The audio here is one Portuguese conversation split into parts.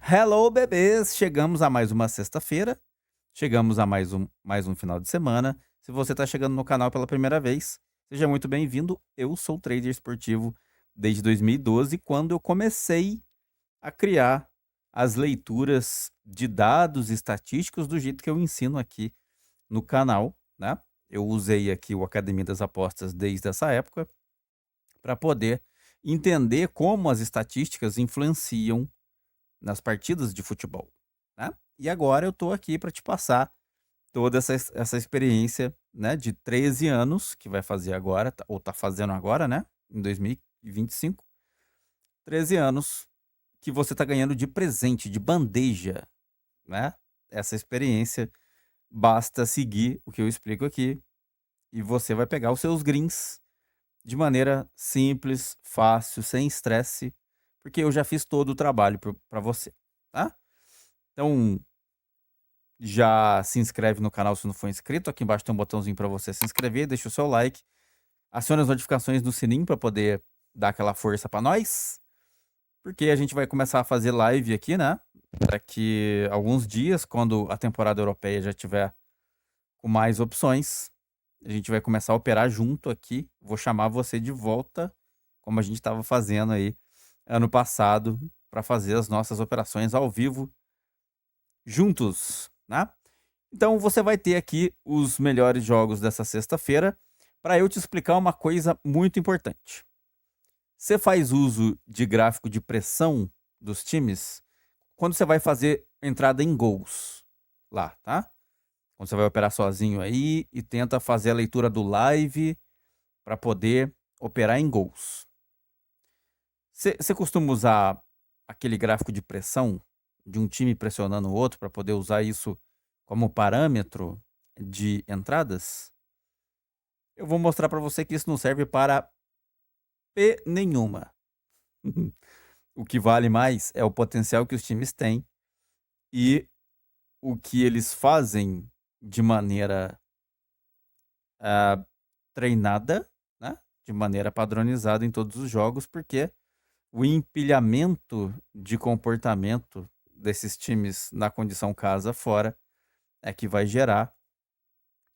Hello, bebês! Chegamos a mais uma sexta-feira, chegamos a mais um final de semana. Se você está chegando no canal pela primeira vez, seja muito bem-vindo. Eu sou trader esportivo desde 2012, quando eu comecei a criar as leituras de dados estatísticos do jeito que eu ensino aqui no canal, né? Eu usei aqui o Academia das Apostas desde essa época para poder entender como as estatísticas influenciam nas partidas de futebol, né. E agora eu tô aqui para te passar toda essa experiência, né, de 13 anos, que vai fazer agora, ou tá fazendo agora, né, em 2025, 13 anos que você tá ganhando de presente, de bandeja, né, essa experiência. Basta seguir o que eu explico aqui e você vai pegar os seus greens de maneira simples, fácil, sem estresse, porque eu já fiz todo o trabalho para você, tá. Então, já se inscreve no canal se não for inscrito. Aqui embaixo tem um botãozinho para você se inscrever, deixa o seu like, acione as notificações no sininho para poder dar aquela força para nós, porque a gente vai começar a fazer live aqui, né? Daqui alguns dias, quando a temporada europeia já tiver com mais opções, a gente vai começar a operar junto aqui. Vou chamar você de volta, como a gente estava fazendo aí ano passado, para fazer as nossas operações ao vivo juntos, né? Então você vai ter aqui os melhores jogos dessa sexta-feira para eu te explicar uma coisa muito importante. Você faz uso de gráfico de pressão dos times quando você vai fazer entrada em gols lá, tá? Quando você vai operar sozinho aí e tenta fazer a leitura do live para poder operar em gols. Você costuma usar aquele gráfico de pressão de um time pressionando o outro para poder usar isso como parâmetro de entradas? Eu vou mostrar para você que isso não serve para P nenhuma. O que vale mais é o potencial que os times têm e o que eles fazem de maneira ah, treinada, né? De maneira padronizada em todos os jogos, porque o empilhamento de comportamento desses times na condição casa fora é que vai gerar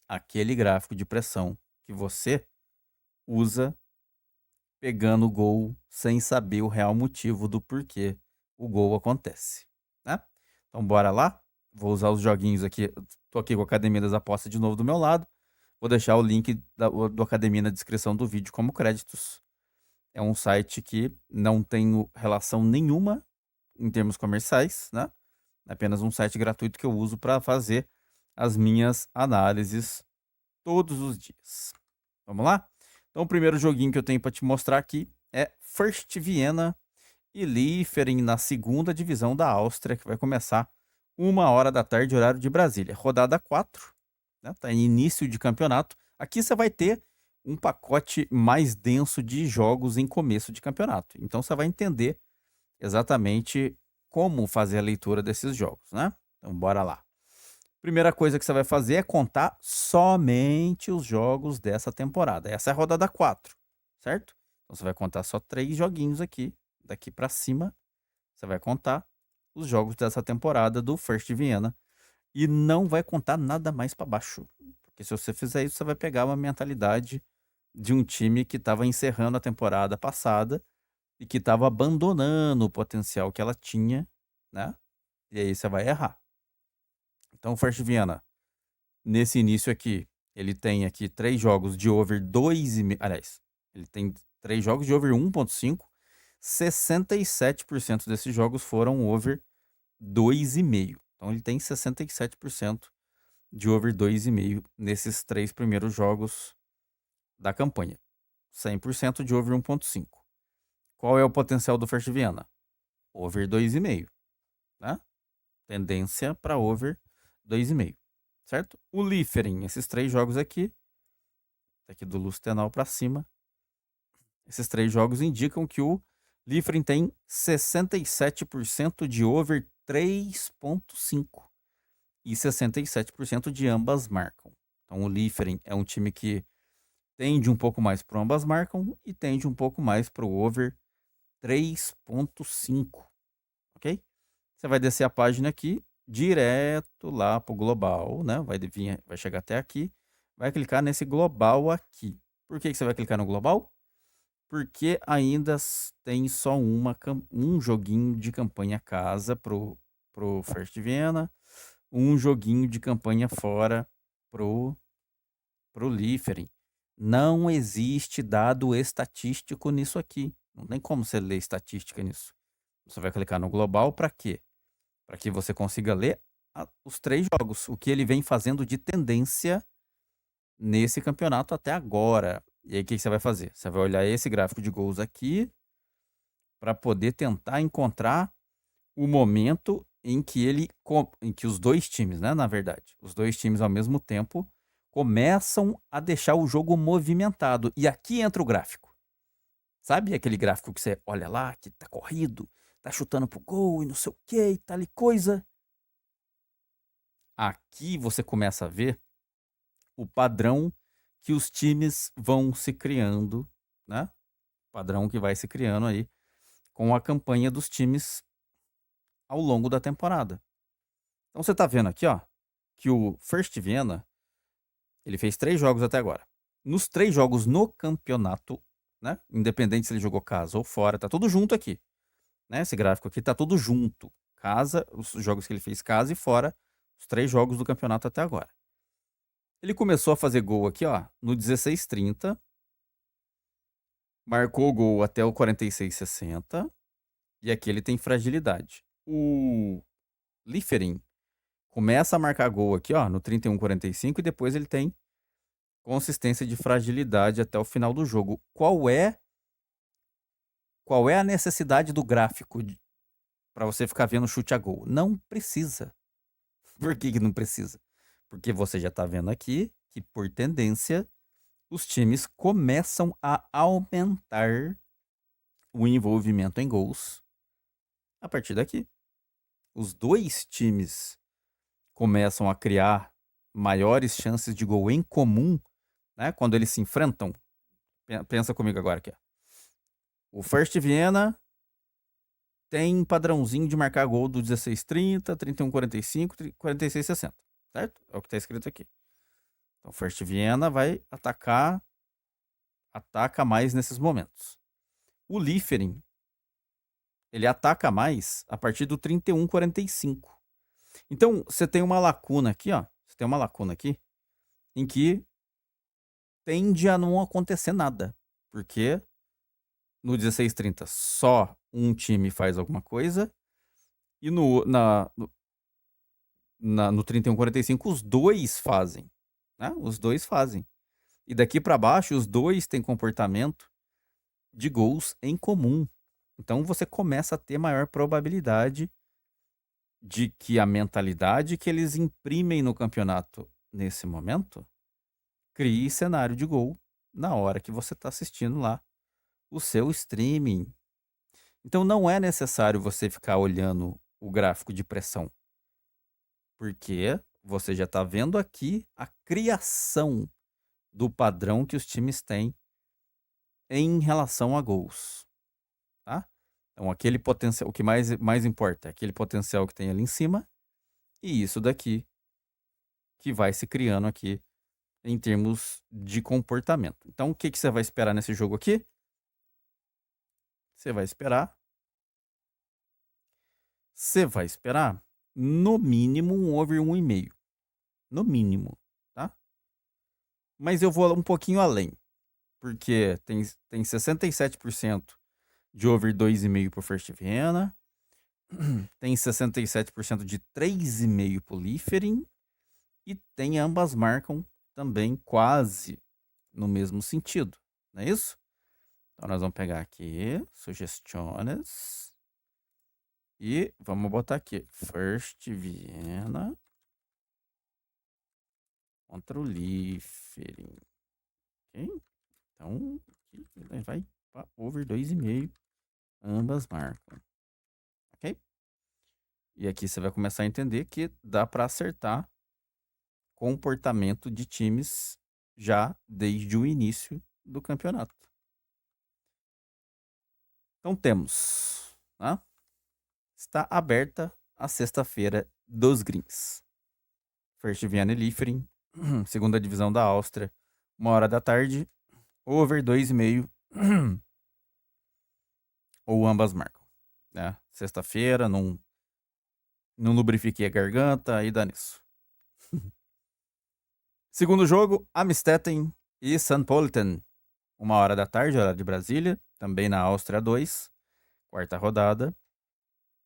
aquele gráfico de pressão que você usa pegando o gol sem saber o real motivo do porquê o gol acontece, né? Então bora lá? Vou usar os joguinhos aqui. Tô aqui com a Academia das Apostas de novo do meu lado. Vou deixar o link do Academia na descrição do vídeo como créditos. É um site que não tem relação nenhuma em termos comerciais, né? É apenas um site gratuito que eu uso para fazer as minhas análises todos os dias. Vamos lá? Então, o primeiro joguinho que eu tenho para te mostrar aqui é First Vienna e Liefering na segunda divisão da Áustria, que vai começar 1 hora da tarde, horário de Brasília. Rodada 4, né? Tá em início de campeonato. Aqui você vai ter um pacote mais denso de jogos em começo de campeonato. Então você vai entender exatamente como fazer a leitura desses jogos, né? Então bora lá. Primeira coisa que você vai fazer é contar somente os jogos dessa temporada. Essa é a rodada 4, certo? Então você vai contar só 3 joguinhos aqui, daqui para cima. Você vai contar os jogos dessa temporada do First Vienna e não vai contar nada mais para baixo. Porque se você fizer isso, você vai pegar uma mentalidade de um time que estava encerrando a temporada passada e que estava abandonando o potencial que ela tinha, né? E aí você vai errar. Então, o First Vienna, nesse início aqui, ele tem aqui 3 jogos de over 2,5. Aliás, ele tem 3 jogos de over 1,5. 67% desses jogos foram over 2,5. Então, ele tem 67% de over 2,5 nesses 3 primeiros jogos da campanha. 100% de over 1,5. Qual é o potencial do First Vienna? Over 2,5, né? Tendência para over 2,5, certo? O Liefering, esses 3 jogos aqui do Lustenau para cima, esses 3 jogos indicam que o Liefering tem 67% de over 3,5 e 67% de ambas marcam. Então o Liefering é um time que tende um pouco mais para ambas marcam e tende um pouco mais para o over 3,5, ok? Você vai descer a página aqui, direto lá pro global, né? Vai chegar até aqui, vai clicar nesse global aqui. Por que que você vai clicar no global? Porque ainda tem só um joguinho de campanha casa pro First Vienna, um joguinho de campanha fora pro Liefering. Não existe dado estatístico nisso aqui. Não tem como você ler estatística nisso. Você vai clicar no global para quê? Para que você consiga ler os 3 jogos, o que ele vem fazendo de tendência nesse campeonato até agora. E aí o que você vai fazer? Você vai olhar esse gráfico de gols aqui para poder tentar encontrar o momento em que os 2 times, né, na verdade, os 2 times ao mesmo tempo começam a deixar o jogo movimentado. E aqui entra o gráfico. Sabe aquele gráfico que você olha lá, que tá corrido, tá chutando pro gol e não sei o que e tal e coisa? Aqui você começa a ver o padrão que os times vão se criando, né? Padrão que vai se criando aí com a campanha dos times ao longo da temporada. Então você tá vendo aqui, ó, que o First Vienna, ele fez 3 jogos até agora. Nos 3 jogos no campeonato, né? Independente se ele jogou casa ou fora, tá tudo junto aqui, né? Esse gráfico aqui tá tudo junto. Casa, os jogos que ele fez casa e fora, os 3 jogos do campeonato até agora. Ele começou a fazer gol aqui, ó, no 16:30. Marcou o gol até o 46:60. E aqui ele tem fragilidade. O Liefering começa a marcar gol aqui, ó, no 31:45 e depois ele tem consistência de fragilidade até o final do jogo. Qual é a necessidade do gráfico para você ficar vendo chute a gol? Não precisa. Por que que não precisa? Porque você já tá vendo aqui que por tendência os times começam a aumentar o envolvimento em gols a partir daqui. Os 2 times começam a criar maiores chances de gol em comum, né? Quando eles se enfrentam. Pensa comigo agora aqui. Ó. O First Vienna tem padrãozinho de marcar gol do 16:30, 31:45, 46:60, certo? É o que está escrito aqui. Então, o First Vienna vai ataca mais nesses momentos. O Liefering, ele ataca mais a partir do 31:45. Então, você tem uma lacuna aqui, ó. Você tem uma lacuna aqui em que tende a não acontecer nada. Porque no 16:30 só um time faz alguma coisa e no 31:45 os 2 fazem, né? Os 2 fazem. E daqui para baixo os 2 têm comportamento de gols em comum. Então você começa a ter maior probabilidade de que a mentalidade que eles imprimem no campeonato nesse momento crie cenário de gol na hora que você está assistindo lá o seu streaming. Então não é necessário você ficar olhando o gráfico de pressão, porque você já está vendo aqui a criação do padrão que os times têm em relação a gols, tá? Então aquele potencial, o que mais importa é aquele potencial que tem ali em cima e isso daqui que vai se criando aqui em termos de comportamento. Então o que que você vai esperar nesse jogo aqui? Você vai esperar Você vai esperar no mínimo um over 1,5. No mínimo, tá? Mas eu vou um pouquinho além, porque tem 67% de over 2,5 pro First Vienna, tem 67% de 3,5 pro Liefering e tem ambas marcam também quase no mesmo sentido, não é isso? Então nós vamos pegar aqui, sugestões, e vamos botar aqui, First Vienna contra o Liefering. Ok? Então, aqui vai para over 2,5. Ambas marcam. Ok? E aqui você vai começar a entender que dá para acertar comportamento de times já desde o início do campeonato. Então temos, tá? Está aberta a sexta-feira dos Greens. First Viane Liefering, segunda divisão da Áustria, 1h da tarde, over 2,5, ou ambas marcam. Né? Sexta-feira, não lubrifiquei a garganta, aí dá nisso. Segundo jogo, Amstetten e St. Pölten, 1h da tarde, hora de Brasília, também na Áustria 2, quarta rodada.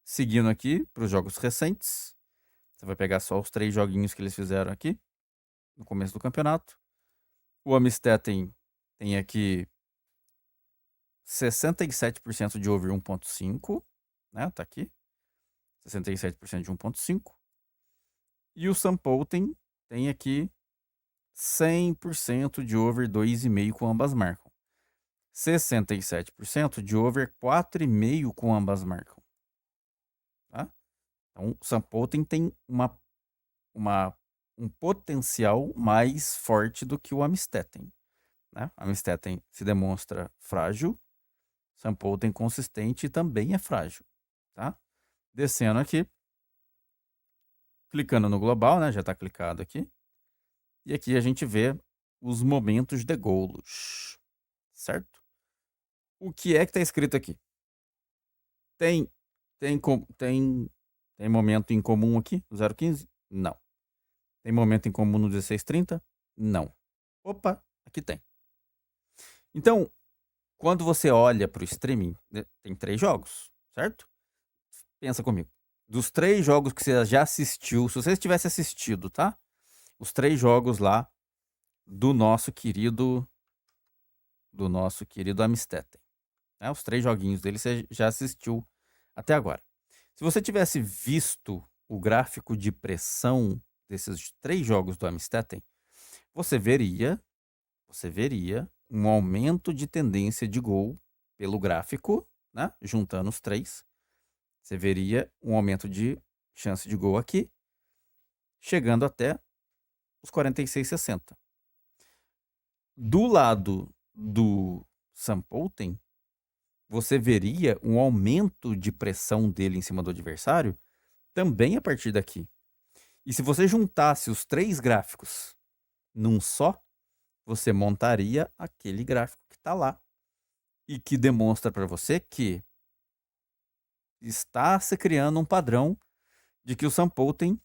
Seguindo aqui para os jogos recentes, você vai pegar só os 3 joguinhos que eles fizeram aqui no começo do campeonato. O Amstetten tem aqui 67% de over 1.5, né? Tá aqui. 67% de 1.5. E o St. Pölten tem aqui 100% de over 2,5 com ambas marcam. 67% de over 4,5 com ambas marcam. Tá? Então, o St. Pölten tem um potencial mais forte do que o Amstetten. Né? Amstetten se demonstra frágil, St. Pölten consistente e também é frágil. Tá? Descendo aqui, clicando no global, né? Já está clicado aqui. E aqui a gente vê os momentos de golos, certo? O que é que está escrito aqui? Tem momento em comum aqui no 0,15? Não. Tem momento em comum no 16,30? Não. Opa, aqui tem. Então, quando você olha para o streaming, tem 3 jogos, certo? Pensa comigo. Dos 3 jogos que você já assistiu, se você tivesse assistido, tá? Os 3 jogos lá do nosso querido Amstetten. Né? Os 3 joguinhos dele você já assistiu até agora. Se você tivesse visto o gráfico de pressão desses 3 jogos do Amstetten, você veria um aumento de tendência de gol pelo gráfico, né? Juntando os 3. Você veria um aumento de chance de gol aqui, chegando até os 46,60. Do lado do St. Pölten, você veria um aumento de pressão dele em cima do adversário também a partir daqui. E se você juntasse os 3 gráficos num só, você montaria aquele gráfico que está lá e que demonstra para você que está se criando um padrão de que o St. Pölten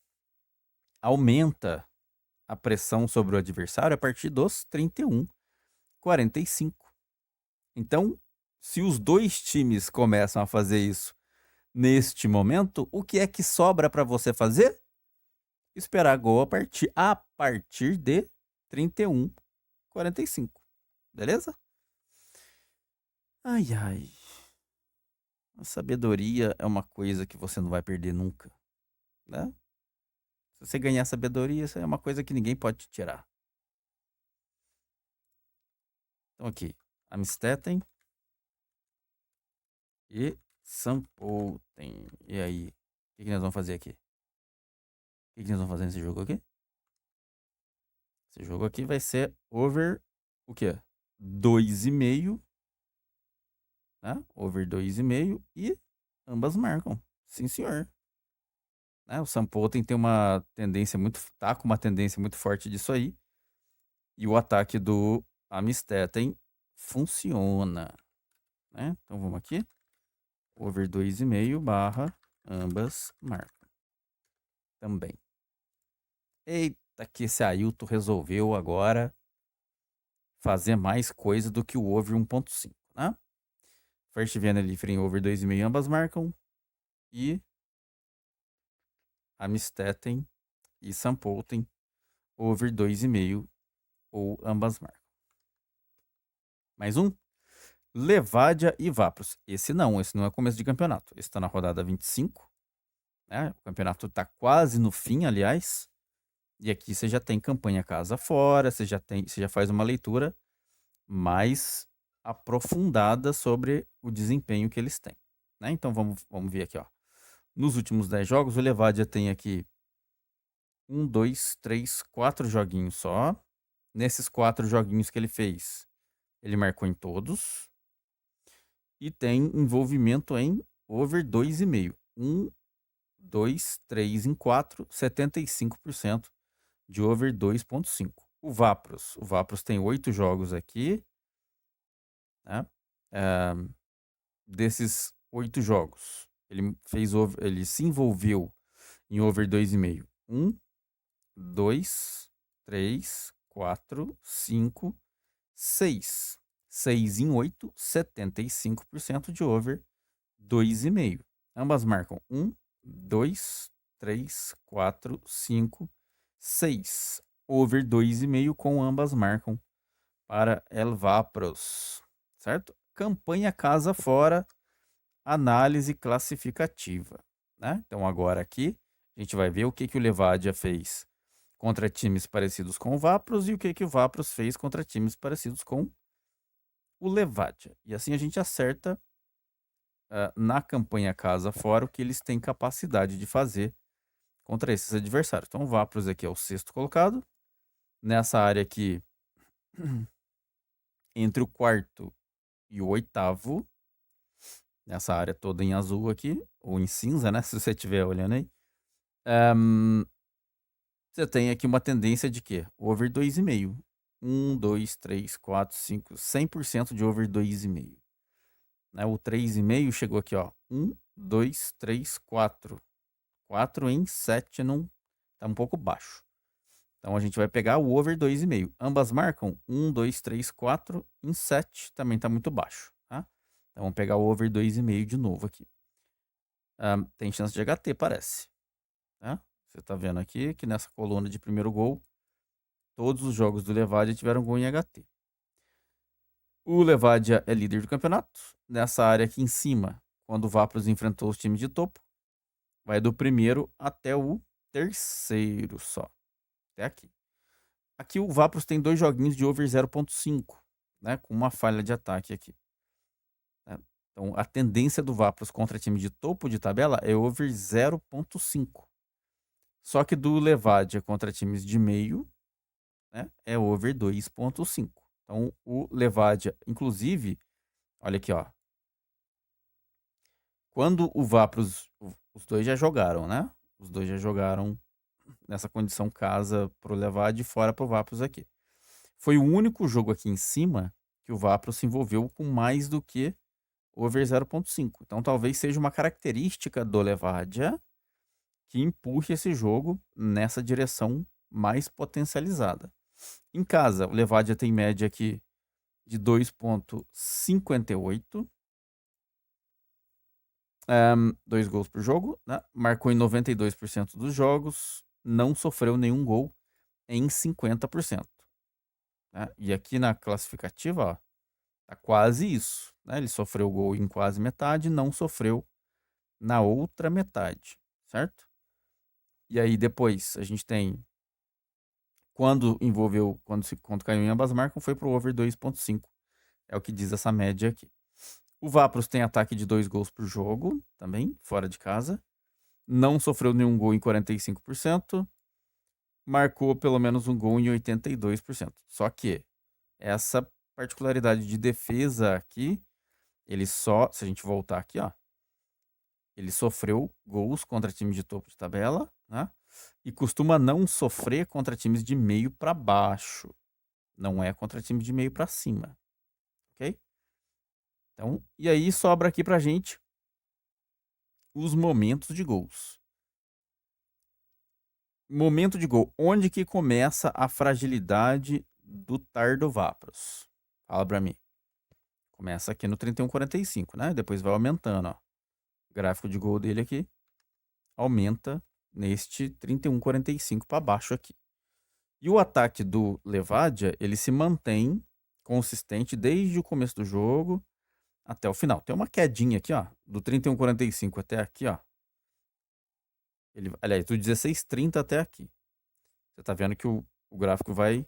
aumenta a pressão sobre o adversário a partir dos 31,45. Então, se os 2 times começam a fazer isso neste momento, o que é que sobra para você fazer? Esperar gol a partir de 31,45. Beleza? Ai, ai. A sabedoria é uma coisa que você não vai perder nunca, né? Se você ganhar sabedoria, isso é uma coisa que ninguém pode te tirar. Então aqui, Amstetten e St. Pölten. E aí, o que nós vamos fazer aqui? O que nós vamos fazer nesse jogo aqui? Esse jogo aqui vai ser over o quê? 2,5, né? Over 2,5 e ambas marcam. Sim, senhor. Né? O St. Pölten tem uma tendência tá com uma tendência muito forte disso aí. E o ataque do Amstetten funciona. Né? Então vamos aqui. Over 2,5 barra ambas marcam. Também. Eita, que esse Ailton resolveu agora fazer mais coisa do que o over 1.5, né? First Viane Liefering over 2,5 ambas marcam. E Amstetten e St. Pölten over 2,5 ou ambas marcam. Mais um. Levadia e Vapros. Esse não é começo de campeonato. Esse está na rodada 25. Né? O campeonato está quase no fim, aliás. E aqui você já tem campanha casa fora, você já faz uma leitura mais aprofundada sobre o desempenho que eles têm. Né? Então vamos ver aqui. Ó. Nos últimos 10 jogos, o Levadia tem aqui 1, 2, 3, 4 joguinhos só. Nesses 4 joguinhos que ele fez, ele marcou em todos. E tem envolvimento em over 2,5. 1, 2, 3 em 4, 75% de over 2.5. O Vapros tem 8 jogos aqui, né? Desses 8 jogos, ele se envolveu em over 2,5. 1, 2, 3, 4, 5, 6. 6 em 8, 75% de over 2,5. Ambas marcam 1, 2, 3, 4, 5, 6. Over 2,5 com ambas marcam para El Vapros, certo? Campanha casa fora, análise classificativa, né? Então agora aqui a gente vai ver o que o Levadia fez contra times parecidos com o Vapros e o que o Vapros fez contra times parecidos com o Levadia. E assim a gente acerta na campanha casa fora o que eles têm capacidade de fazer contra esses adversários. Então o Vapros aqui é o 6º colocado. Nessa área aqui, entre o 4º e o 8º, nessa área toda em azul aqui, ou em cinza, né? Se você estiver olhando aí. Você tem aqui uma tendência de quê? Over 2,5. 1, 2, 3, 4, 5, 100% de over 2,5. Né? O 3,5 chegou aqui, ó. 1, 2, 3, 4. 4 em 7 não tá um pouco baixo. Então a gente vai pegar o over 2,5. Ambas marcam 1, 2, 3, 4 em 7, também tá muito baixo, tá? Então vamos pegar o over 2,5 de novo aqui. Tem chance de HT, parece. Tá? Você tá vendo aqui que nessa coluna de primeiro gol, todos os jogos do Levadia tiveram gol em HT. O Levadia é líder do campeonato. Nessa área aqui em cima, quando o Vapros enfrentou os times de topo, vai do primeiro até o terceiro só. Até aqui. Aqui o Vapros tem 2 joguinhos de over 0.5, né? Com uma falha de ataque aqui. Né? Então a tendência do Vapros contra time de topo de tabela é over 0.5. Só que do Levadia contra times de meio, né, é over 2.5. Então o Levadia, inclusive, olha aqui, ó. Quando o Vapros, os dois já jogaram, né? Os dois já jogaram nessa condição casa pro Levadia e fora pro Vapros aqui. Foi o único jogo aqui em cima que o Vapros se envolveu com mais do que over 0.5. Então talvez seja uma característica do Levadia que empurre esse jogo nessa direção mais potencializada. Em casa, o Levadia tem média aqui de 2.58. 2 gols por jogo, né? Marcou em 92% dos jogos, não sofreu nenhum gol em 50%. Né? E aqui na classificativa, ó, tá quase isso. Né? Ele sofreu gol em quase metade, não sofreu na outra metade, certo? E aí depois a gente tem quando caiu em ambas marcas, foi pro over 2.5. É o que diz essa média aqui. O Vapros tem ataque de 2 gols por jogo, também, fora de casa. Não sofreu nenhum gol em 45%. Marcou pelo menos um gol em 82%. Só que essa particularidade de defesa aqui, se a gente voltar aqui, ó, ele sofreu gols contra times de topo de tabela, né? E costuma não sofrer contra times de meio para baixo. Não é contra times de meio para cima. Ok? Então, e aí sobra aqui pra gente os momentos de gols. Momento de gol. Onde que começa a fragilidade do Tardo Vapros? Fala pra mim. Começa aqui no 31,45, né? Depois vai aumentando, ó. O gráfico de gol dele aqui aumenta neste 31,45 para baixo aqui. E o ataque do Levadia, ele se mantém consistente desde o começo do jogo até o final. Tem uma quedinha aqui, ó, do 31,45 até aqui, ó. Aliás, do 16,30 até aqui. Você tá vendo que o gráfico vai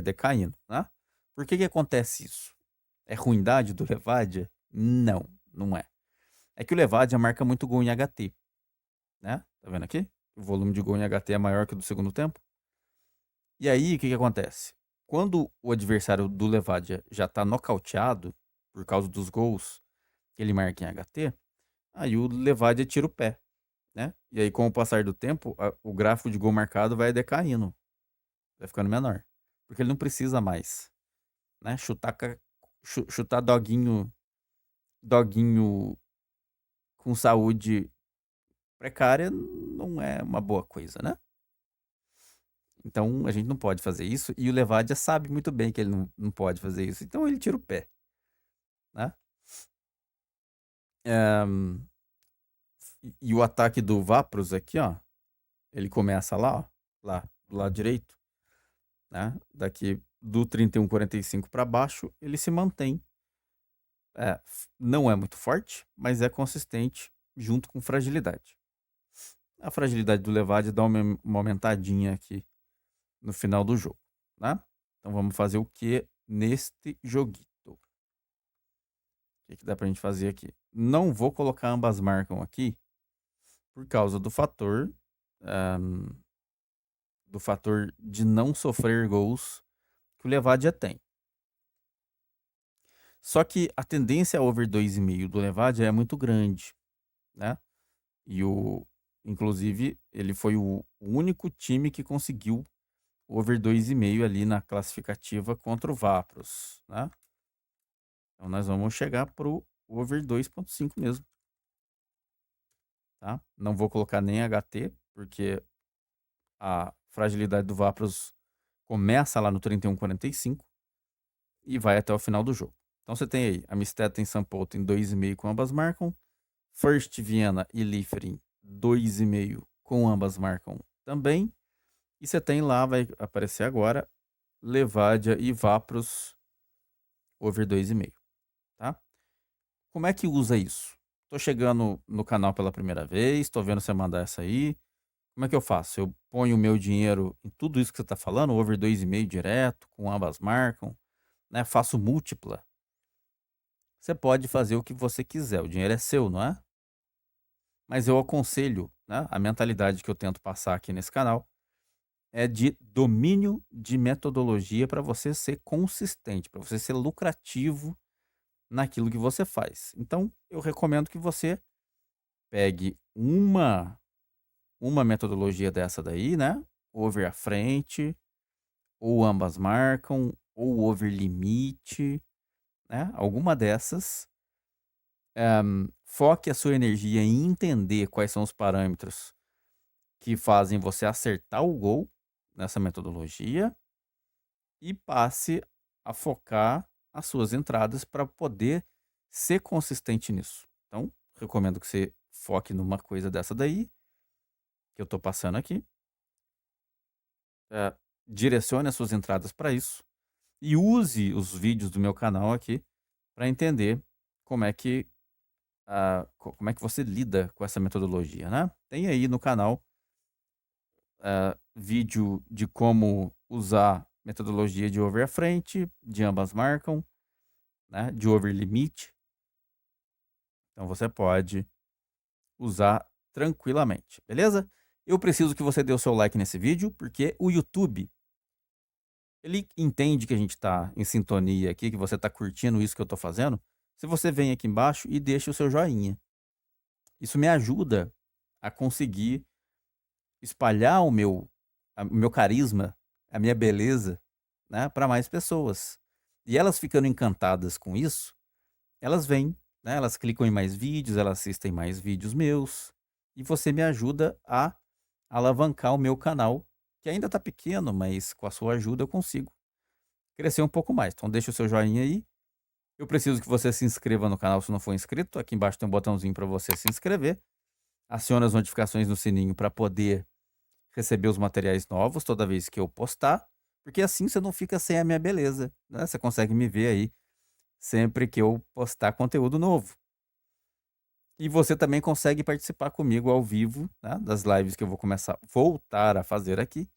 decaindo, né? Por que acontece isso? É ruindade do Levadia? Não, não é. É que o Levadia marca muito gol em HT, né? Tá vendo aqui? O volume de gol em HT é maior que o do segundo tempo. E aí, o que acontece? Quando o adversário do Levadia já tá nocauteado por causa dos gols que ele marca em HT, aí o Levadia tira o pé, né? E aí, com o passar do tempo, o gráfico de gol marcado vai decaindo, vai ficando menor. Porque ele não precisa mais, né? Chutar doguinho com saúde precária não é uma boa coisa, né? Então a gente não pode fazer isso e o Levadia sabe muito bem que ele não pode fazer isso. Então ele tira o pé, né? E o ataque do Vapros aqui, ó, ele começa lá, ó, lá do lado direito, né? Daqui do 31,45 para baixo, ele se mantém. Não é muito forte, mas é consistente junto com fragilidade. A fragilidade do Levadia dá uma aumentadinha aqui no final do jogo, né? Então vamos fazer o que neste joguito? O que dá pra gente fazer aqui? Não vou colocar ambas marcam aqui por causa do fator de não sofrer gols que o Levadia tem. Só que a tendência a over 2,5 do Levadia é muito grande, né? E inclusive, ele foi o único time que conseguiu over 2,5 ali na classificativa contra o Vapros, né? Então nós vamos chegar pro over 2,5 mesmo, tá? Não vou colocar nem HT, porque a fragilidade do Vapros começa lá no 31,45 e vai até o final do jogo. Então você tem aí Amistad em São Paulo em 2,5 com ambas marcam. First Viena e Liefering 2,5 com ambas marcam também. E você tem lá, vai aparecer agora, Levadia e Vapros over 2,5, tá? Como é que usa isso? Tô chegando no canal pela primeira vez, tô vendo você mandar essa aí. Como é que eu faço? Eu ponho o meu dinheiro em tudo isso que você tá falando, over 2,5 direto, com ambas marcam, né? Faço múltipla. Você pode fazer o que você quiser, o dinheiro é seu, não é? Mas eu aconselho, né? A mentalidade que eu tento passar aqui nesse canal é de domínio de metodologia para você ser consistente, para você ser lucrativo naquilo que você faz. Então, eu recomendo que você pegue uma metodologia dessa daí, né? Over à frente, ou ambas marcam, ou over limite, né? Alguma dessas. Foque a sua energia em entender quais são os parâmetros que fazem você acertar o gol nessa metodologia e passe a focar as suas entradas para poder ser consistente nisso. Então, recomendo que você foque numa coisa dessa daí, que eu estou passando aqui. Direcione as suas entradas para isso e use os vídeos do meu canal aqui para entender como é que você lida com essa metodologia, né? Tem aí no canal vídeo de como usar metodologia de over à frente, de ambas marcam, né? De over limite. Então você pode usar tranquilamente, beleza? Eu preciso que você dê o seu like nesse vídeo, porque o YouTube, ele entende que a gente está em sintonia aqui, que você está curtindo isso que eu estou fazendo. Se você vem aqui embaixo e deixa o seu joinha. Isso me ajuda a conseguir espalhar o meu carisma, a minha beleza, né, para mais pessoas. E elas ficando encantadas com isso, elas vêm, né, elas clicam em mais vídeos, elas assistem mais vídeos meus. E você me ajuda a alavancar o meu canal, que ainda está pequeno, mas com a sua ajuda eu consigo crescer um pouco mais. Então deixa o seu joinha aí. Eu preciso que você se inscreva no canal se não for inscrito. Aqui embaixo tem um botãozinho para você se inscrever. Acione as notificações no sininho para poder receber os materiais novos toda vez que eu postar, porque assim você não fica sem a minha beleza, né? Você consegue me ver aí sempre que eu postar conteúdo novo. E você também consegue participar comigo ao vivo, né, das lives que eu vou voltar a fazer aqui,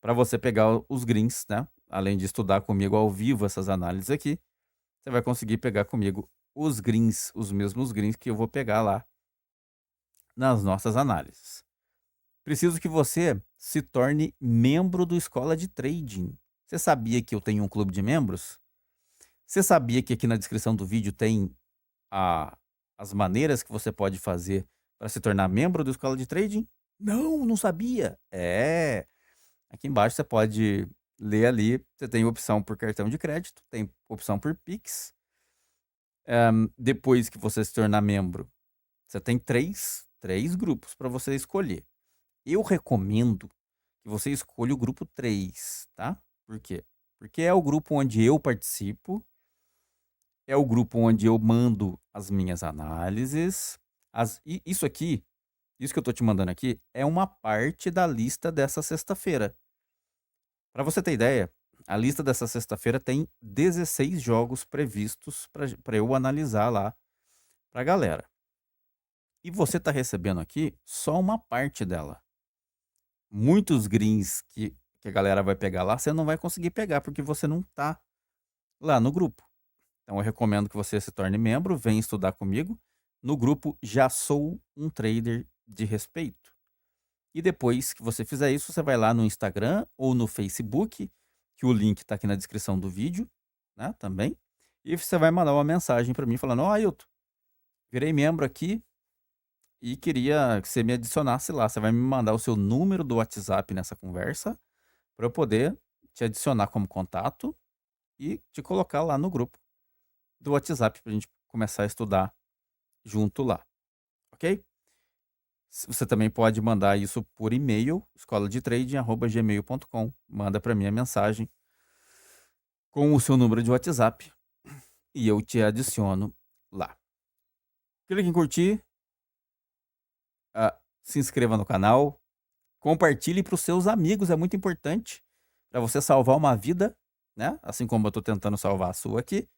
para você pegar os greens, né? Além de estudar comigo ao vivo essas análises aqui, você vai conseguir pegar comigo os greens, os mesmos greens que eu vou pegar lá nas nossas análises. Preciso que você se torne membro do Escola de Trading. Você sabia que eu tenho um clube de membros? Você sabia que aqui na descrição do vídeo tem as maneiras que você pode fazer para se tornar membro da Escola de Trading? Não sabia. Aqui embaixo você pode ler ali, você tem opção por cartão de crédito, tem opção por Pix. Depois que você se tornar membro, você tem três grupos para você escolher. Eu recomendo que você escolha o grupo 3, tá? Por quê? Porque é o grupo onde eu participo, é o grupo onde eu mando as minhas análises. Isso aqui, isso que eu tô te mandando aqui, é uma parte da lista dessa sexta-feira. Para você ter ideia, a lista dessa sexta-feira tem 16 jogos previstos para eu analisar lá para a galera. E você está recebendo aqui só uma parte dela. Muitos greens que a galera vai pegar lá, você não vai conseguir pegar porque você não tá lá no grupo. Então eu recomendo que você se torne membro, venha estudar comigo no grupo Já Sou um Trader de Respeito. E depois que você fizer isso, você vai lá no Instagram ou no Facebook, que o link está aqui na descrição do vídeo, né, também. E você vai mandar uma mensagem para mim falando: ó, Ailton, virei membro aqui e queria que você me adicionasse lá. Você vai me mandar o seu número do WhatsApp nessa conversa para eu poder te adicionar como contato e te colocar lá no grupo do WhatsApp para a gente começar a estudar junto lá, ok? Você também pode mandar isso por e-mail, escoladetrading@gmail.com. Manda para mim a mensagem com o seu número de WhatsApp e eu te adiciono lá. Clique em curtir, se inscreva no canal, compartilhe para os seus amigos, é muito importante para você salvar uma vida, né? Assim como eu estou tentando salvar a sua aqui.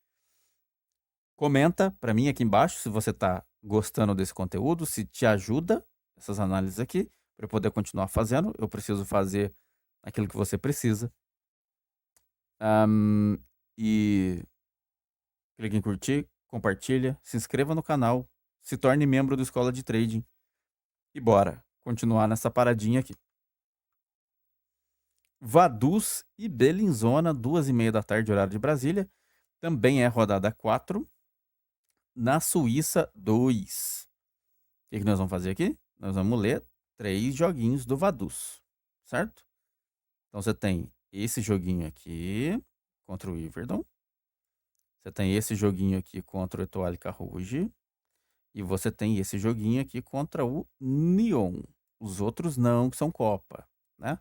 Comenta para mim aqui embaixo se você está gostando desse conteúdo, se te ajuda essas análises aqui, para eu poder continuar fazendo. Eu preciso fazer aquilo que você precisa. E clique em curtir, compartilha, se inscreva no canal, se torne membro do Escola de Trading e bora continuar nessa paradinha aqui. Vaduz e Bellinzona, 2h30 da tarde, horário de Brasília. Também é rodada 4. Na Suíça, 2. O que nós vamos fazer aqui? Nós vamos ler 3 joguinhos do Vaduz, certo? Então você tem esse joguinho aqui contra o Iverdon. Você tem esse joguinho aqui contra o Etoile Carouge. E você tem esse joguinho aqui contra o Neon. Os outros não, que são Copa, né?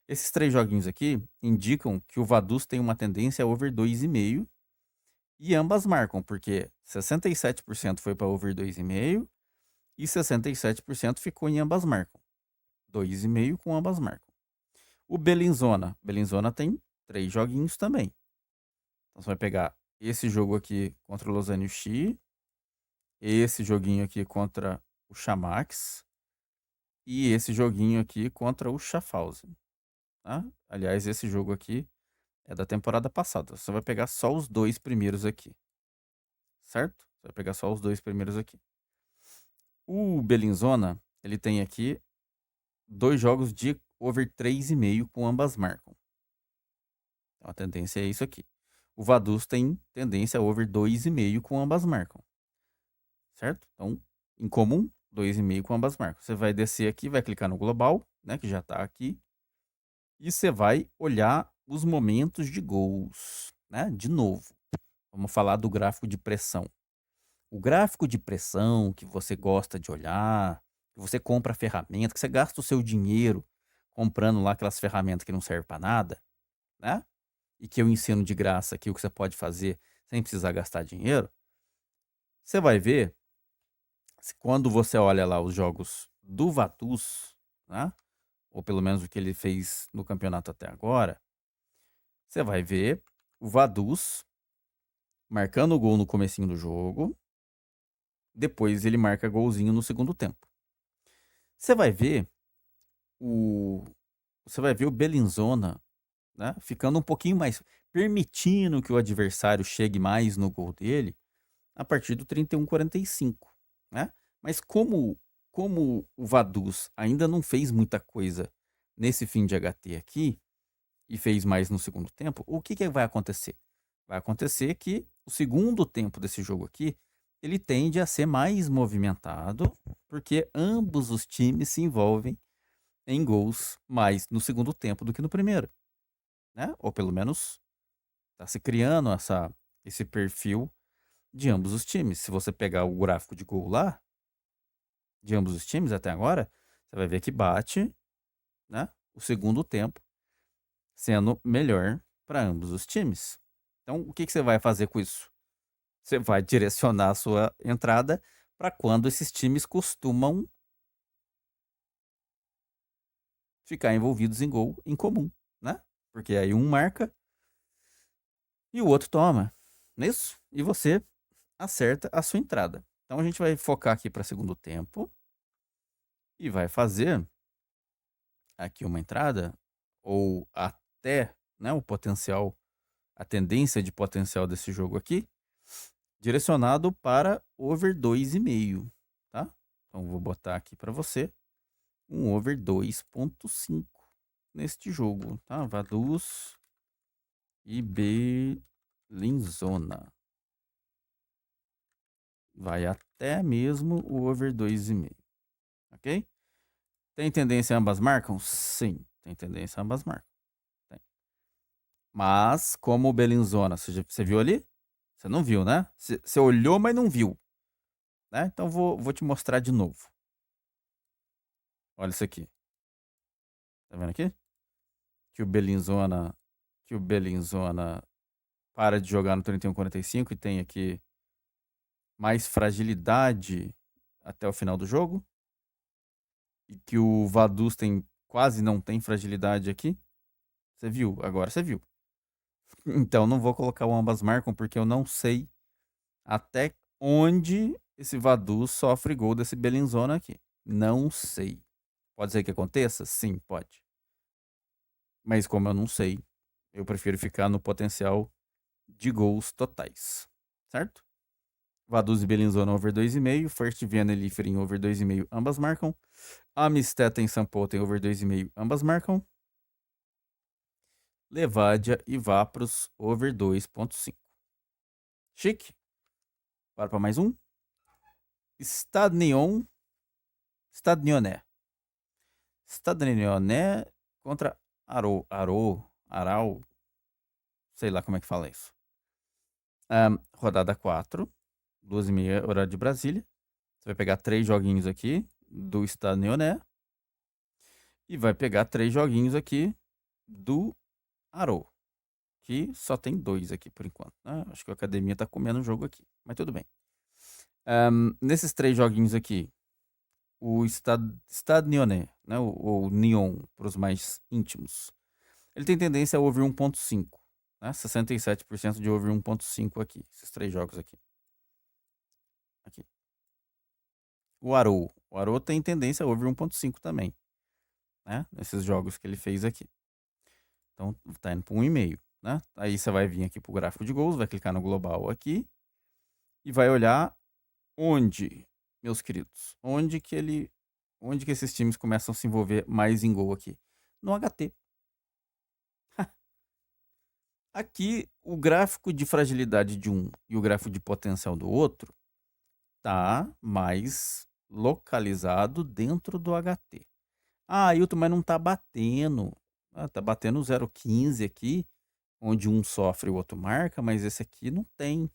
Esses 3 joguinhos aqui indicam que o Vaduz tem uma tendência a over 2,5 e ambas marcam, porque 67% foi para over 2,5 e 67% ficou em ambas marcam. 2,5 com ambas marcam. O Bellinzona tem 3 joguinhos também. Então você vai pegar esse jogo aqui contra o Lausanne Xi, esse joguinho aqui contra o Chamax e esse joguinho aqui contra o Schaffhausen. Tá? Aliás, esse jogo aqui é da temporada passada. Você vai pegar só os 2 primeiros aqui. Certo? Você vai pegar só os 2 primeiros aqui. O Bellinzona, ele tem aqui 2 jogos de over 3,5 com ambas marcam. Então a tendência é isso aqui. O Vaduz tem tendência a over 2,5 com ambas marcam. Certo? Então, em comum, 2,5 com ambas marcam. Você vai descer aqui, vai clicar no global, né, que já está aqui. E você vai olhar os momentos de gols, né? De novo, vamos falar do gráfico de pressão. O gráfico de pressão que você gosta de olhar, que você compra ferramenta, que você gasta o seu dinheiro comprando lá aquelas ferramentas que não servem para nada, né? E que eu ensino de graça aqui o que você pode fazer sem precisar gastar dinheiro. Você vai ver, quando você olha lá os jogos do Vaduz, né? Ou pelo menos o que ele fez no campeonato até agora, você vai ver o Vaduz marcando o gol no comecinho do jogo, depois ele marca golzinho no segundo tempo. Você vai ver o Bellinzona, né, ficando um pouquinho mais, permitindo que o adversário chegue mais no gol dele a partir do 31:45, né? Mas como o Vaduz ainda não fez muita coisa nesse fim de HT aqui e fez mais no segundo tempo, o que vai acontecer? Vai acontecer que o segundo tempo desse jogo aqui ele tende a ser mais movimentado, porque ambos os times se envolvem em gols mais no segundo tempo do que no primeiro, né? Ou pelo menos está se criando esse perfil de ambos os times. Se você pegar o gráfico de gol lá, de ambos os times até agora, você vai ver que bate, né, o segundo tempo sendo melhor para ambos os times. Então, o que que você vai fazer com isso? Você vai direcionar a sua entrada para quando esses times costumam ficar envolvidos em gol em comum, né? Porque aí um marca e o outro toma, não é isso? E você acerta a sua entrada. Então a gente vai focar aqui para segundo tempo e vai fazer aqui uma entrada ou até, né, o potencial, a tendência de potencial desse jogo aqui, direcionado para over 2,5, tá? Então vou botar aqui para você um over 2,5 neste jogo, tá? Vaduz e Belinzona. Vai até mesmo o over 2,5, ok? Tem tendência ambas marcam? Sim, tem tendência ambas marcam. Tem. Mas, como o Belinzona, você viu ali? Você não viu, né? Você olhou, mas não viu, né? Então vou te mostrar de novo. Olha isso aqui. Tá vendo aqui? Que o Belinzona, que o Belinzona para de jogar no 31,45 e tem aqui mais fragilidade até o final do jogo. E que o Vaduz quase não tem fragilidade aqui. Você viu? Agora você viu. Então não vou colocar o ambas marcam porque eu não sei até onde esse Vaduz sofre gol desse Belinzona aqui. Não sei. Pode ser que aconteça? Sim, pode. Mas como eu não sei, eu prefiro ficar no potencial de gols totais. Certo? Vaduz e Belinzona over 2,5. First Vienna e Liefering over 2,5. Ambas marcam. Amisteta em São Paulo tem over 2,5. Ambas marcam. Levadia e Vapros over 2,5. Chique. Bora para mais um. Stade Nyon. Stade Nyonnais. Stade Nyonnais contra Aral. Sei lá como é que fala isso. Rodada 4. 2h30, horário de Brasília. Você vai pegar 3 joguinhos aqui do Stade Nyonnais. E vai pegar 3 joguinhos aqui do Aro. Que só tem 2 aqui por enquanto, né? Acho que a academia tá comendo o jogo aqui. Mas tudo bem. Nesses 3 joguinhos aqui, o Stade Nyonnais, né? O Nyon, para os mais íntimos, ele tem tendência a over 1,5, né? 67% de over 1,5 aqui. Esses 3 jogos aqui. Aqui. O Aro tem tendência a over 1,5 também, né? Nesses jogos que ele fez aqui. Então tá indo para 1,5, né? Aí você vai vir aqui pro gráfico de gols, vai clicar no global aqui e vai olhar onde, meus queridos, onde que esses times começam a se envolver mais em gol aqui? No HT. Aqui o gráfico de fragilidade de um e o gráfico de potencial do outro tá mais localizado dentro do HT. Ah, Ailton, mas não tá batendo. Tá batendo 0,15 aqui, onde um sofre e o outro marca, mas esse aqui não tem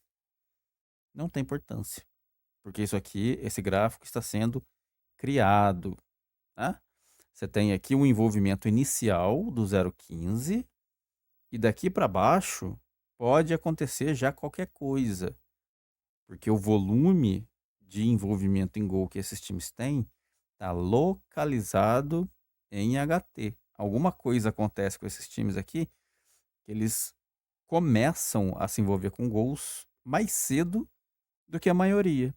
importância. Porque isso aqui, esse gráfico está sendo criado, tá? Você tem aqui um envolvimento inicial do 0,15 e daqui para baixo pode acontecer já qualquer coisa, porque o volume de envolvimento em gol que esses times têm está localizado em HT. Alguma coisa acontece com esses times aqui que eles começam a se envolver com gols mais cedo do que a maioria.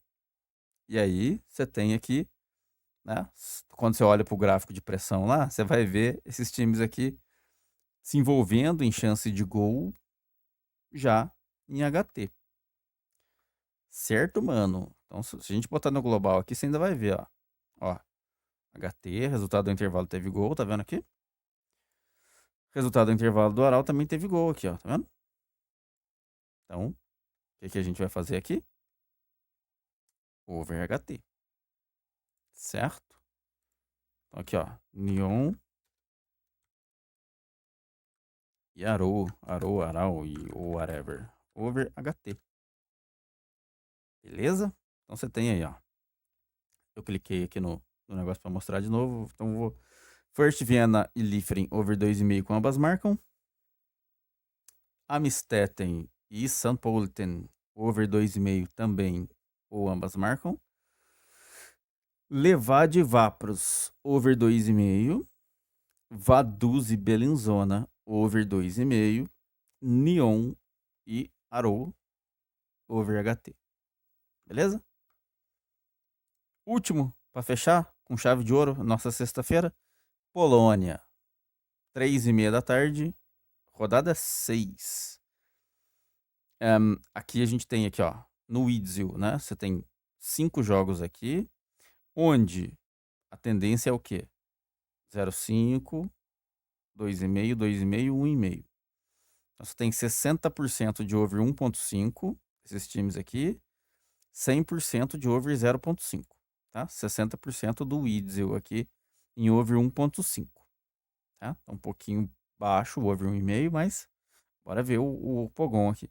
E aí você tem aqui, né? Quando você olha para o gráfico de pressão lá, você vai ver esses times aqui se envolvendo em chance de gol já em HT. Certo, mano? Então, se a gente botar no global aqui, você ainda vai ver, ó. Ó, HT, resultado do intervalo teve gol, tá vendo aqui? Resultado do intervalo do Aral também teve gol aqui, ó, tá vendo? Então, o que que a gente vai fazer aqui? over HT. Certo? Então aqui, ó. Nyon e Arou, e ou whatever. Over HT. Beleza? Então você tem aí, ó. Eu cliquei aqui no negócio para mostrar de novo. Então vou... First Vienna e Liefering over 2,5 com ambas marcam. Amstetten e St. Pölten over 2,5 também ou ambas marcam. Levad e Vapros over 2,5. Vaduz e Bellinzona over 2,5. Nyon e Arou over HT. Beleza? Último, para fechar, com chave de ouro, nossa sexta-feira. Polônia, 3:30 da tarde, rodada 6. Aqui a gente tem aqui, ó, no Idzil, né? Você tem 5 jogos aqui, onde a tendência é o quê? 0,5, 2,5, 2,5, 1,5. Então você tem 60% de over 1,5, esses times aqui, 100% de over 0,5, tá? 60% do Idzil aqui em over 1,5, tá? Tá um pouquinho baixo o over 1,5, mas bora ver o Pogon aqui.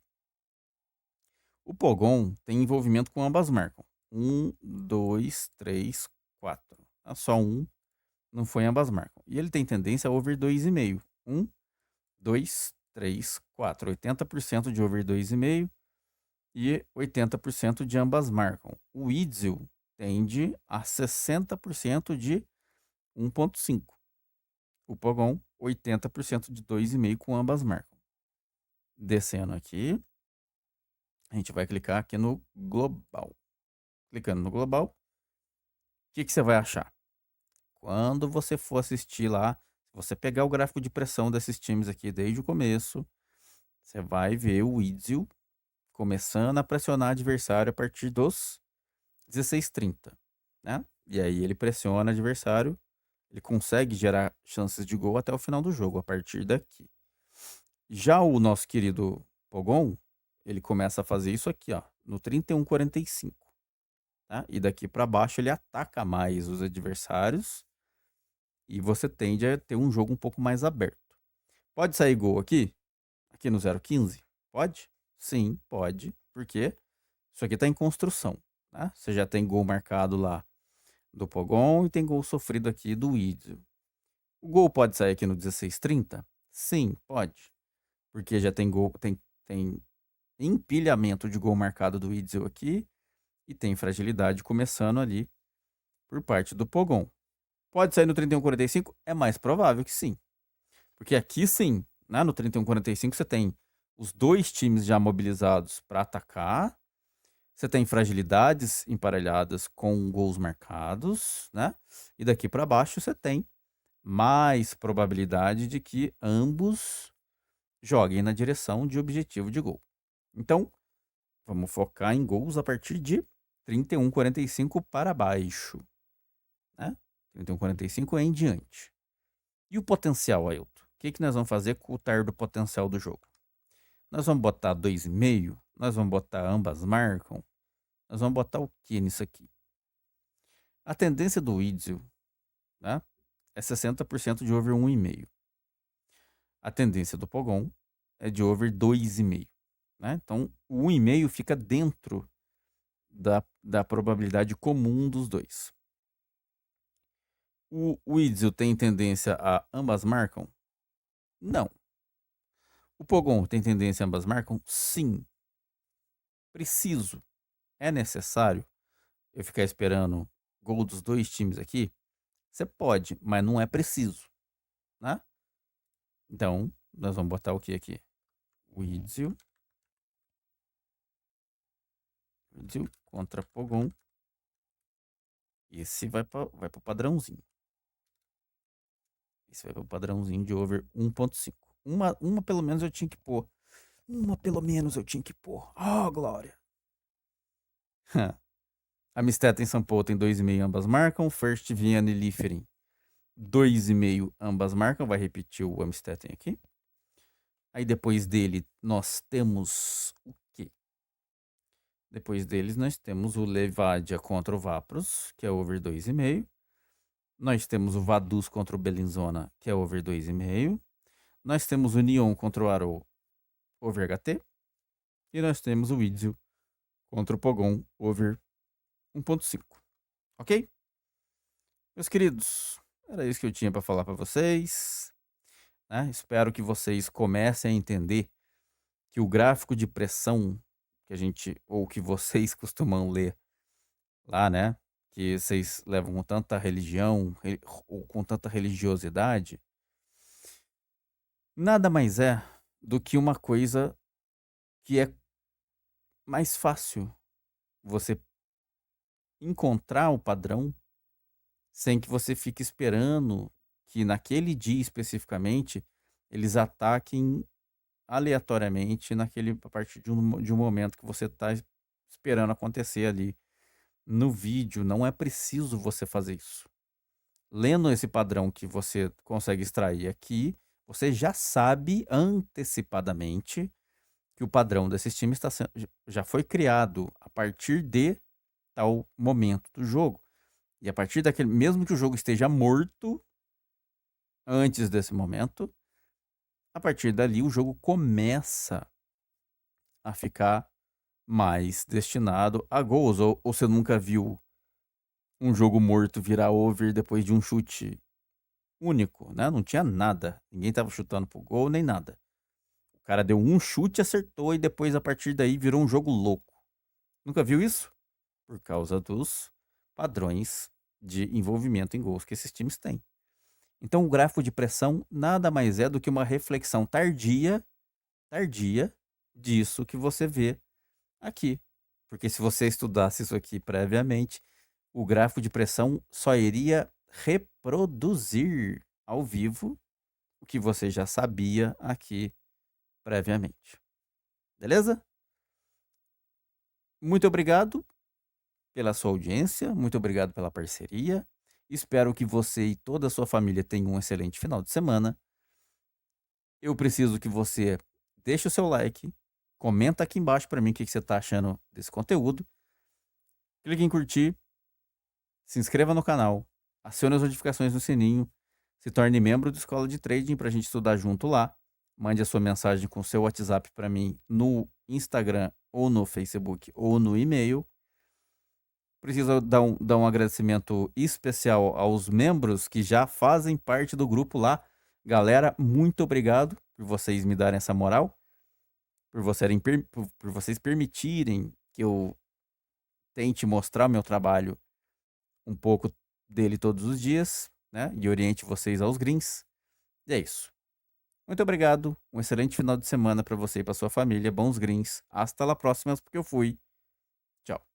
O Pogon tem envolvimento com ambas marcas. 1, 2, 3, 4. Só um não foi em ambas marcas. E ele tem tendência a over 2,5. 1, 2, 3, 4. 80% de over 2,5 e 80% de ambas marcam. O Idzil tende a 60% de 1,5. O Pogon, 80% de 2,5 com ambas marcam. Descendo aqui, a gente vai clicar aqui no Global. Clicando no Global, o que você vai achar? Quando você for assistir lá, se você pegar o gráfico de pressão desses times aqui desde o começo, você vai ver o Idzil começando a pressionar o adversário a partir dos 16:30, né? E aí ele pressiona o adversário, ele consegue gerar chances de gol até o final do jogo, a partir daqui. Já o nosso querido Pogon, ele começa a fazer isso aqui, ó, no 31:45, tá? E daqui para baixo ele ataca mais os adversários e você tende a ter um jogo um pouco mais aberto. Pode sair gol aqui? Aqui no 0,15? Pode? Sim, pode, porque isso aqui está em construção, né? Você já tem gol marcado lá do Pogon e tem gol sofrido aqui do Idzio. O gol pode sair aqui no 16:30? Sim, pode. Porque já tem gol, tem empilhamento de gol marcado do Idzio aqui e tem fragilidade começando ali por parte do Pogon. Pode sair no 31:45? É mais provável que sim. Porque aqui sim, né, no 31:45 você tem os dois times já mobilizados para atacar. Você tem fragilidades emparelhadas com gols marcados, né? E daqui para baixo você tem mais probabilidade de que ambos joguem na direção de objetivo de gol. Então, vamos focar em gols a partir de 31:45 para baixo, né? 31:45 é em diante. E o potencial, Ailton? O que nós vamos fazer com o TAR do potencial do jogo? Nós vamos botar 2,5? Nós vamos botar ambas marcam? Nós vamos botar o que nisso aqui? A tendência do Idzio, né, é 60% de over 1,5. A tendência do Pogon é de over 2,5. Né? Então, o 1,5 fica dentro da probabilidade comum dos dois. O Idzio tem tendência a ambas marcam? Não. O Pogon tem tendência a ambas marcam? Sim. Preciso. É necessário eu ficar esperando gol dos dois times aqui? Você pode, mas não é preciso, né? Então, nós vamos botar o que aqui? O Idzio contra Pogon. Esse vai para o padrãozinho. Esse vai para o padrãozinho de over 1,5. Uma pelo menos eu tinha que pôr. Uma pelo menos eu tinha que pôr. Oh, glória. Amstetten e São Paulo tem 2,5, ambas marcam. First Vienna e Liefering 2,5, ambas marcam. Vai repetir o Amstetten aqui. Aí depois dele nós temos o quê? Depois deles, nós temos o Levadia contra o Vapros, que é over 2,5. Nós temos o Vaduz contra o Bellinzona, que é over 2,5. Nós temos o Neon contra o Arrow, over HT. E nós temos o Idzio contra o Pogon, over 1,5. Ok? Meus queridos, era isso que eu tinha para falar para vocês, né? Espero que vocês comecem a entender que o gráfico de pressão que a gente, ou que vocês costumam ler lá, né? Que vocês levam com tanta religião, ou com tanta religiosidade, nada mais é do que uma coisa que é mais fácil você encontrar o padrão sem que você fique esperando que naquele dia especificamente eles ataquem aleatoriamente a partir de um momento que você está esperando acontecer ali no vídeo. Não é preciso você fazer isso. Lendo esse padrão que você consegue extrair aqui, você já sabe antecipadamente que o padrão desses times já foi criado a partir de tal momento do jogo. E a partir daquele, mesmo que o jogo esteja morto antes desse momento, a partir dali o jogo começa a ficar mais destinado a gols. Ou você nunca viu um jogo morto virar over depois de um chute único, né? Não tinha nada. Ninguém tava chutando pro gol nem nada. O cara deu um chute, acertou e depois a partir daí virou um jogo louco. Nunca viu isso? Por causa dos padrões de envolvimento em gols que esses times têm. Então o gráfico de pressão nada mais é do que uma reflexão tardia disso que você vê aqui. Porque se você estudasse isso aqui previamente, o gráfico de pressão só iria reproduzir ao vivo o que você já sabia aqui previamente. Beleza? Muito obrigado pela sua audiência, muito obrigado pela parceria. Espero que você e toda a sua família tenham um excelente final de semana. Eu preciso que você deixe o seu like, comenta aqui embaixo para mim o que você está achando desse conteúdo. Clique em curtir, se inscreva no canal, acione as notificações no sininho, se torne membro do Escola de Trading para a gente estudar junto lá. Mande a sua mensagem com seu WhatsApp para mim no Instagram ou no Facebook ou no e-mail. Preciso dar um agradecimento especial aos membros que já fazem parte do grupo lá. Galera, muito obrigado por vocês me darem essa moral, por vocês permitirem que eu tente mostrar o meu trabalho, um pouco dele todos os dias, né? E oriente vocês aos greens. E é isso. Muito obrigado. Um excelente final de semana para você e para sua família. Bons greens. Hasta la próxima, porque eu fui. Tchau.